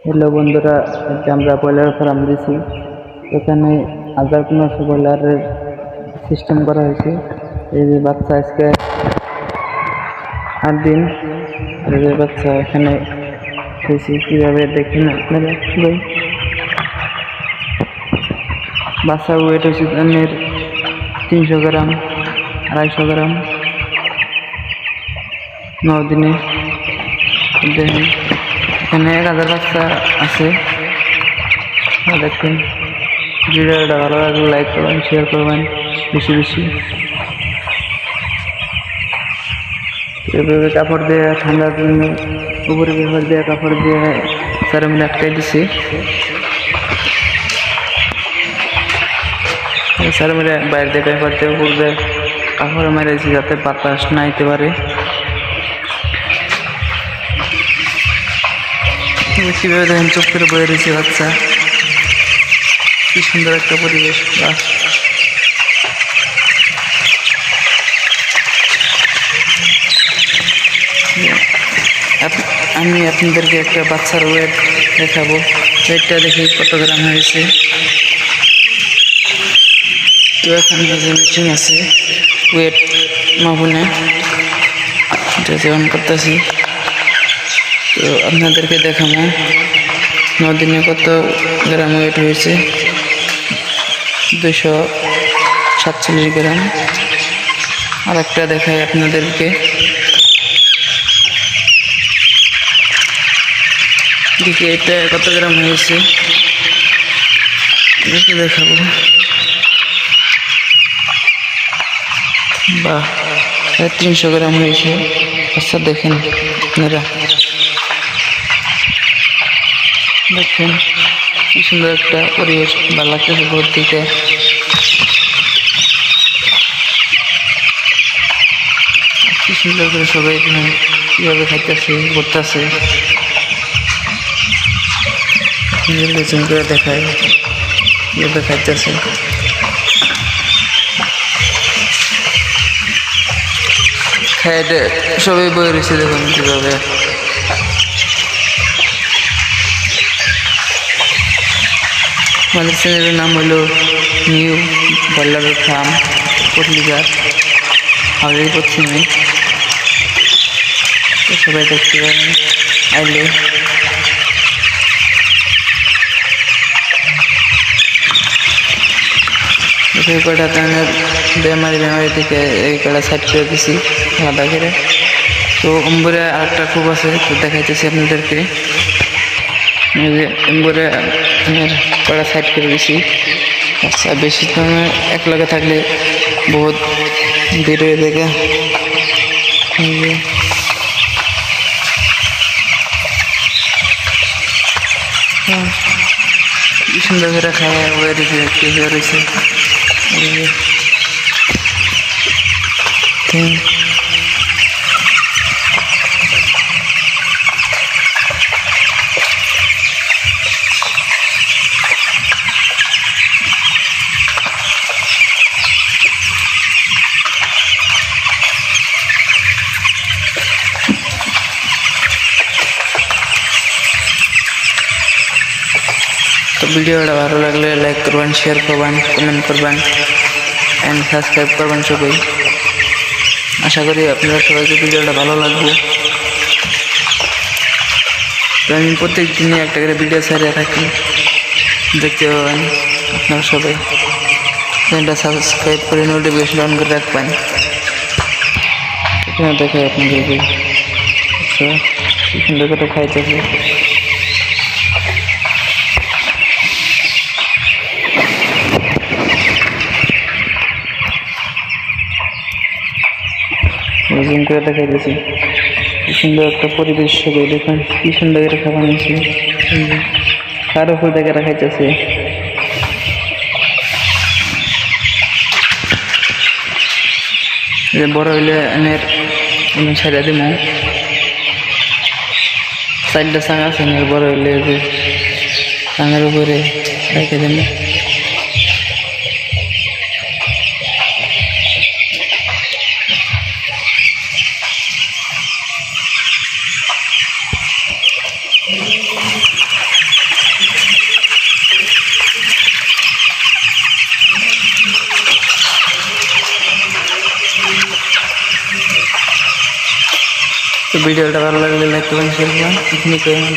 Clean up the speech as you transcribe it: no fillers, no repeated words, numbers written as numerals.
Hello বন্ধুরা, আজকে আমরা ব্রয়লার ফার্ম দিয়েছি। এখানে 1500 ব্রয়লারের সিস্টেম করা হয়েছে। এই যে বাচ্চা আজকে 8 দিন, আর এই যে বাচ্চা এখানে হয়েছে। কীভাবে দেখেন আপনারা, বাচ্চার ওয়েট হয়েছে আপনার 300 গ্রাম, 250 গ্রাম 9 দিনে। দেখেন এখানে 1000 বাচ্চা আছে। দেখেন ভিডিওটা ভালো লাগলে লাইক করবেন, শেয়ার করবেন বেশি বেশি। এভাবে কাপড় দিয়ে ঠান্ডার জন্য উপরে পেপার দিয়ে কাপড় দিয়ে চারে মিলে আটকাই দিছি। চারে মিলে বাইরে দিয়ে পেপার দিয়ে উপর দিয়ে কাপড় মেরেছি যাতে বাতাস না আইতে পারে। কীভাবে দেখেন চোখ করে বয়ে রয়েছে বাচ্চা। কি সুন্দর একটা পরিবেশ। আমি আপনাদেরকে একটা বাচ্চার ওয়েট দেখাবো। ওয়েটটা দেখি কত গ্রাম হয়েছে। তো এখানে যে মিটিং আছে ওয়েট মাপুনে, এটা যেমন করতেছি। তো আপনাদেরকে দেখাবো 9 দিনে কত গ্রাম ওয়েট হয়েছে। 247 গ্রাম। আর একটা দেখাই আপনাদেরকে, দেখি এটা কত গ্রাম হয়েছে দেখাবো। বাহ, 300 গ্রাম হয়েছে। আচ্ছা দেখেন আপনারা, দেখছেন কি সুন্দর একটা পরিবেশ, ভালো লাগতেছে ভোর দিকে। কি সুন্দর করে সবাই কীভাবে খাইতেছে করতেছে, করে দেখায় কীভাবে খাইতেছে। খাইতে সবাই বই রয়েছে, দেখুন কীভাবে। আমাদের চ্যানেলের নাম হলো নিউ ব্রয়লার ফার্ম পটলিঘাট, হাওড়ি পশ্চিমে। সবাই দেখতে পারেন আইলে। কয়টা ধরনের বেমারি থেকে এই কয়টা সাইড করে দিছি আলাদা করে। তো অম্বরে আরেকটা খুব আছে, তো দেখাইতেছি আপনাদেরকে। অম্বরে কয়টা সাইড করে দিছি। আচ্ছা, বেশি ধরনের এক লগে থাকলে বহুত ভিড় হয়ে থাকে। কি সুন্দর করে খায় ওয়ে রেখে রয়েছে। তো ভিডিওটা ভালো লাগলে লাইক করবেন, শেয়ার করবেন, কমেন্ট করবেন অ্যান্ড সাবস্ক্রাইব করবেন সবাই। আশা করি আপনারা সবাইকে ভিডিওটা ভালো লাগবে। তো আমি প্রত্যেক দিনই একটা করে ভিডিও ছাড়িয়ে থাকি, দেখতে পাবেন আপনারা সবাই। চ্যানেলটা সাবস্ক্রাইব করে নোটিফিকেশন অন করে রাখবেন। এখানে দেখাই আপনাদেরকে সুন্দর করে খাইতেছে। জুম করে দেখাইতেছি কি সুন্দর একটা পরিবেশ। সবাই দেখুন কি সুন্দর করে খাবার নিয়েছি, কার উপর দেখে রাখাইতেছে। বড় হইলে এনের ছাড়িয়ে দিব। 4টা চাঙা আছে, বড় হইলে যে চাঙার উপরে রেখে দেব। তো ভিডিওটা ভালো লাগলে লাইক করবেন শেয়ার করবেন।